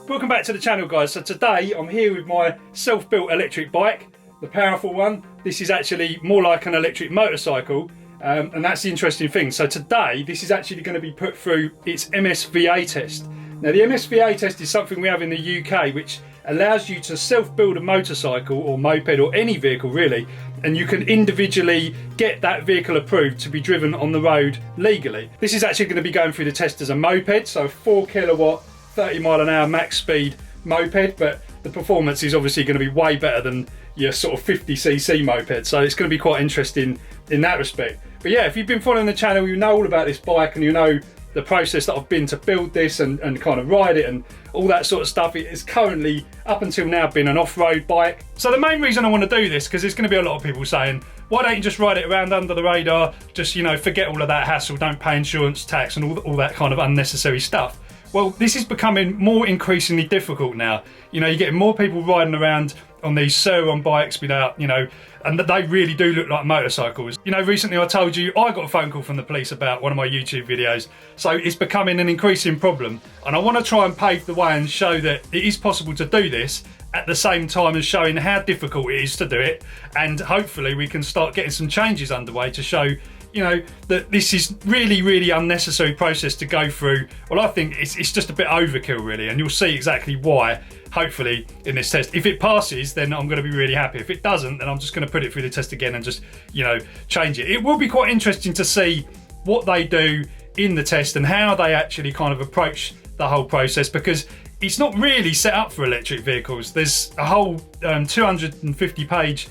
Welcome back to the channel, guys. So today I'm here with my self-built electric bike, the powerful one. This is actually more like an electric motorcycle, and that's the interesting thing. So today this is actually going to be put through its MSVA test. Now the MSVA test is something we have in the UK which allows you to self-build a motorcycle or moped or any vehicle really, and you can individually get that vehicle approved to be driven on the road legally. This is actually going to be going through the test as a moped, so 4 kilowatt 30 mile an hour max speed moped, but the performance is obviously going to be way better than your sort of 50cc moped, so it's going to be quite interesting in that respect. But yeah, if you've been following the channel, you know all about this bike and you know the process that I've been to build this and kind of ride it and all that sort of stuff. It is currently, up until now, been an off-road bike. So the main reason I want to do this, because there's going to be a lot of people saying, why don't you just ride it around under the radar, just, you know, forget all of that hassle, don't pay insurance, tax and all that kind of unnecessary stuff. Well, this is becoming more increasingly difficult now. You know, you're getting more people riding around on these Sur-on bikes without, you know, and they really do look like motorcycles. You know, recently I told you I got a phone call from the police about one of my YouTube videos. So it's becoming an increasing problem. And I want to try and pave the way and show that it is possible to do this at the same time as showing how difficult it is to do it. And hopefully we can start getting some changes underway to show, you know, that this is really unnecessary process to go through. Well, I think it's just a bit overkill really, and you'll see exactly why, hopefully, in this test. If it passes, then I'm going to be really happy. If it doesn't, then I'm just going to put it through the test again and just, you know, change it. It will be quite interesting to see what they do in the test and how they actually kind of approach the whole process, because it's not really set up for electric vehicles. There's a whole 250 page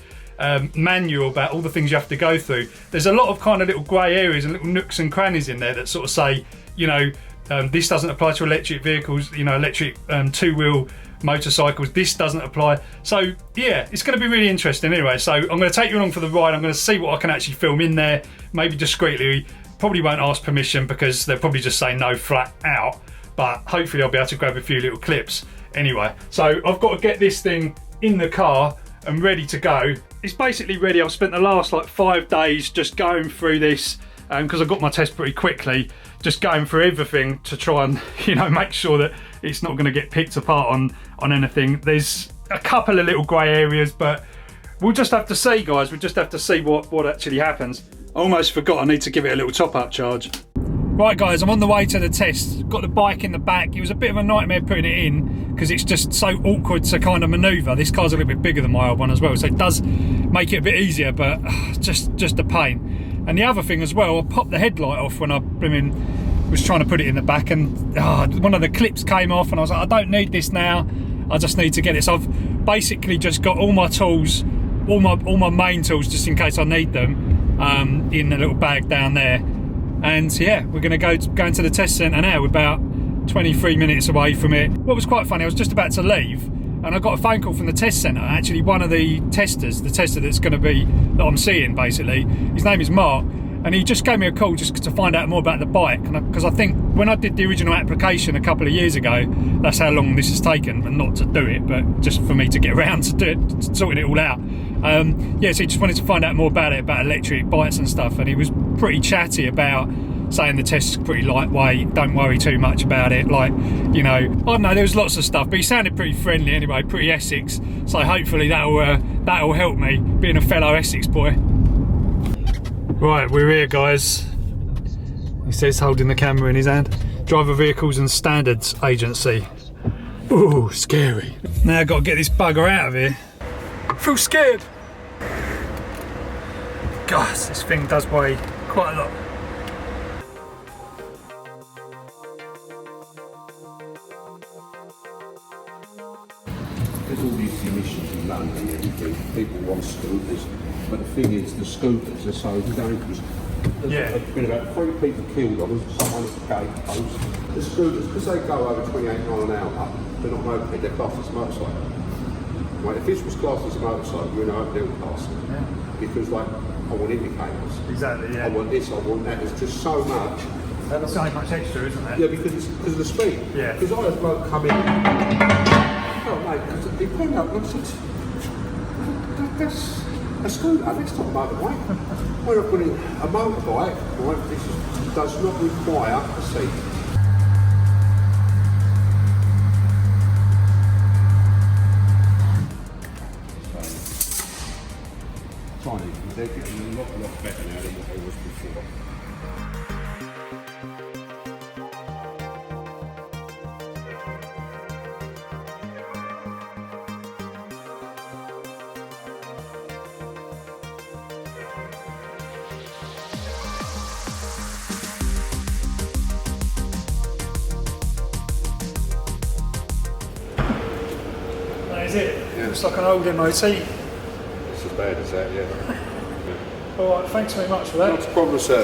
manual about all the things you have to go through. There's a lot of kind of little grey areas and little nooks and crannies in there that sort of say, you know, this doesn't apply to electric vehicles, you know, electric two-wheel motorcycles, this doesn't apply. So yeah, it's going to be really interesting anyway. So I'm going to take you along for the ride. I'm going to see what I can actually film in there, maybe discreetly. Probably won't ask permission because they'll probably just say no flat out, but hopefully I'll be able to grab a few little clips anyway. So I've got to get this thing in the car and ready to go. It's basically ready. I've spent the last like 5 days just going through this because I got my test pretty quickly, just going through everything to try and, you know, make sure that it's not going to get picked apart on anything. There's a couple of little grey areas, but we'll just have to see, guys. We'll just have to see what actually happens. I almost forgot I need to give it a little top-up charge. Right guys, I'm on the way to the test. Got the bike in the back. It was a bit of a nightmare putting it in because it's just so awkward to kind of manoeuvre. This car's a little bit bigger than my old one as well, so it does make it a bit easier, but just a pain. And the other thing as well, I popped the headlight off when I was trying to put it in the back, and one of the clips came off and I was like, I don't need this now. I just need to get it. So I've basically just got all my tools, all my main tools, just in case I need them, in a little bag down there. And yeah, we're going to go into the test centre now. We're about 23 minutes away from it. What was quite funny, I was just about to leave and I got a phone call from the test centre. Actually, one of the testers, the tester that's going to be, that I'm seeing basically, his name is Mark, and he just gave me a call just to find out more about the bike. Because I think when I did the original application a couple of years ago, that's how long this has taken, and not to do it, but just for me to get around to do it, sorting it all out. Yeah, so he just wanted to find out more about it, about electric bikes and stuff, and he was pretty chatty about saying the test's pretty lightweight, don't worry too much about it, like, you know, I don't know, there was lots of stuff, but he sounded pretty friendly anyway, pretty Essex, so hopefully that'll help me, being a fellow Essex boy. Right, we're here guys. He says, holding the camera in his hand. Driver Vehicles and Standards Agency. Ooh, scary. Now I've got to get this bugger out of here. I feel scared. Gosh, this thing does weigh quite a lot. There's all these emissions in London and everything. People want scooters, but the thing is, the scooters are so dangerous. There's been about 3 people killed on them, someone at the gate post. The scooters, because they go over 28 miles an hour, they're not moped, they're classed as a motorcycle. Right, if this was classed as a motorcycle, you're in an open class. Yeah. Because, like, I want indicators. Exactly, yeah. I want this, I want that. There's just so much. There's so much extra, isn't there? Yeah, because of the speed. Yeah. Because I had a bloke come in. Oh, mate, because he pulled up and I said, that's a scooter, that's not a motorbike. We're putting a motorbike, right, this does not require a seat. they're getting a lot better now than what they was before. That is it. Yeah. Looks like an old MOT. It's as bad as that, yeah. All right, thanks very much for that. Not a problem, sir.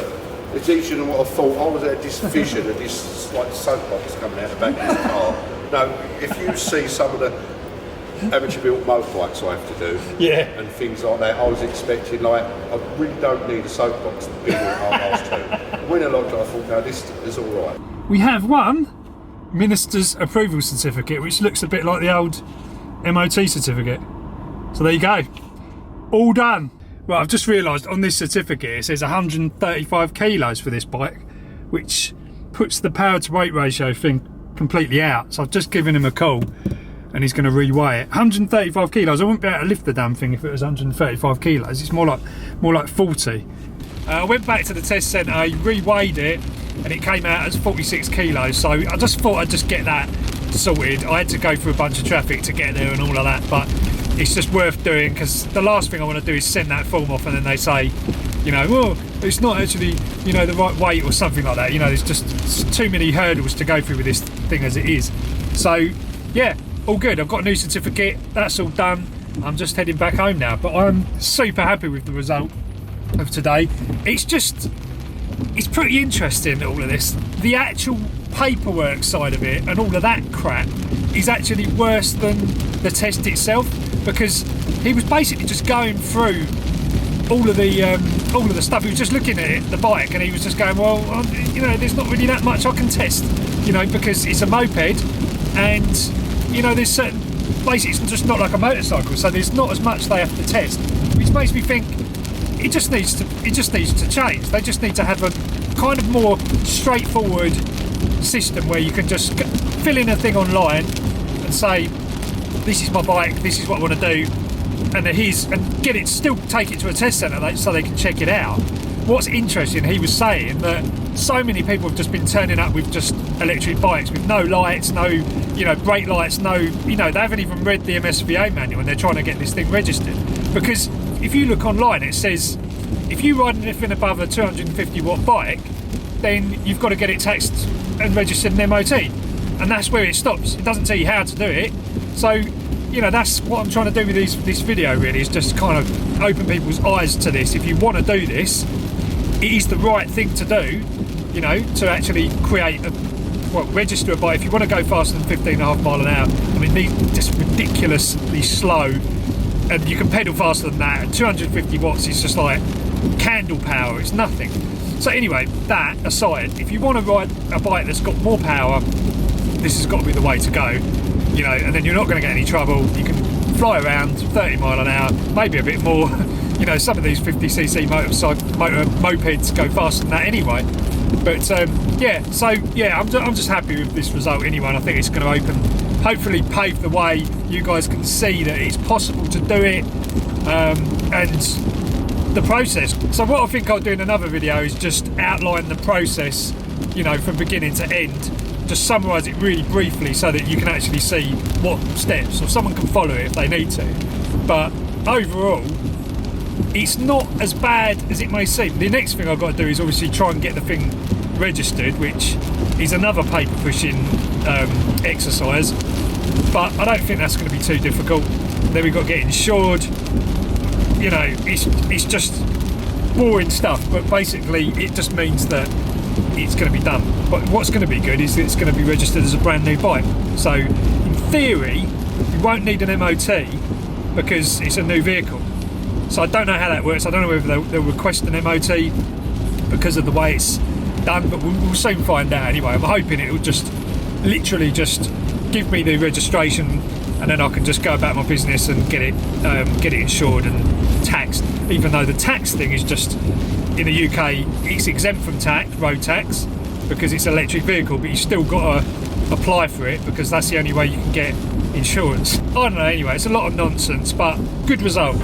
It's easier than what I thought. I was at this vision of this like soapbox coming out the back of this car. No, if you see some of the amateur built motorbikes I have to do, Yeah. and things like that, I was expecting like I really don't need a soapbox bigger than I was to. When I looked, I thought, no, this is all right. We have one Minister's Approval Certificate, which looks a bit like the old MOT certificate. So there you go. All done. Right, I've just realised on this certificate it says 135 kilos for this bike, which puts the power to weight ratio thing completely out. So I've just given him a call and he's going to reweigh it. 135 kilos. I wouldn't be able to lift the damn thing if it was 135 kilos. It's more like 40. I went back to the test centre, I reweighed it, and it came out as 46 kilos. So I just thought I'd just get that sorted. I had to go through a bunch of traffic to get there and all of that, but it's just worth doing, because the last thing I want to do is send that form off and then they say, you know, well, it's not actually, you know, the right weight or something like that. You know, there's just too many hurdles to go through with this thing as it is. So yeah, all good. I've got a new certificate, that's all done. I'm just heading back home now, but I'm super happy with the result of today. It's pretty interesting, all of this. The actual paperwork side of it and all of that crap is actually worse than the test itself, because he was basically just going through all of the stuff. He was just looking at the bike and he was just going, well, you know, there's not really that much I can test, you know, because it's a moped and, you know, there's certain, basically it's just not like a motorcycle, so there's not as much they have to test, which makes me think it just needs to change. They just need to have a kind of more straightforward system where you can just fill in a thing online and say, this is my bike, this is what I want to do, and get it, still take it to a test centre so they can check it out. What's interesting, he was saying that so many people have just been turning up with just electric bikes with no lights, no, you know, brake lights, no, you know, they haven't even read the MSVA manual and they're trying to get this thing registered. Because if you look online, it says if you ride anything above a 250 watt bike, then you've got to get it taxed and registered in MOT, and that's where it stops. It doesn't tell you how to do it. So, you know, that's what I'm trying to do with this video really, is just kind of open people's eyes to this. If you want to do this, it is the right thing to do, you know, to actually register a bike. If you want to go faster than 15.5 miles an hour, I mean, these are just ridiculously slow, and you can pedal faster than that. 250 watts is just like candle power, it's nothing. So anyway, that aside, if you want to ride a bike that's got more power, this has got to be the way to go, you know, and then you're not going to get any trouble. You can fly around 30 miles an hour, maybe a bit more. You know, some of these 50cc mopeds go faster than that anyway. But yeah, so yeah, I'm just happy with this result anyway, and I think it's going to hopefully pave the way. You guys can see that it's possible to do it, and the process. So what I think I'll do in another video is just outline the process, you know, from beginning to end. Just summarise it really briefly so that you can actually see what steps, or someone can follow it if they need to. But overall, it's not as bad as it may seem. The next thing I've got to do is obviously try and get the thing registered, which is another paper pushing exercise, but I don't think that's going to be too difficult. Then we've got to get insured. You know, it's just boring stuff, but basically it just means that it's going to be done. But what's going to be good is it's going to be registered as a brand new bike. So in theory, you won't need an MOT because it's a new vehicle. So I don't know how that works. I don't know whether they'll request an MOT because of the way it's done, but we'll soon find out anyway. I'm hoping it'll just literally just give me the registration, and then I can just go about my business and get it insured and taxed. Even though the tax thing is just, in the UK, it's exempt from tax, road tax, because it's an electric vehicle, but you still got to apply for it because that's the only way you can get insurance. I don't know, anyway, it's a lot of nonsense, but good result.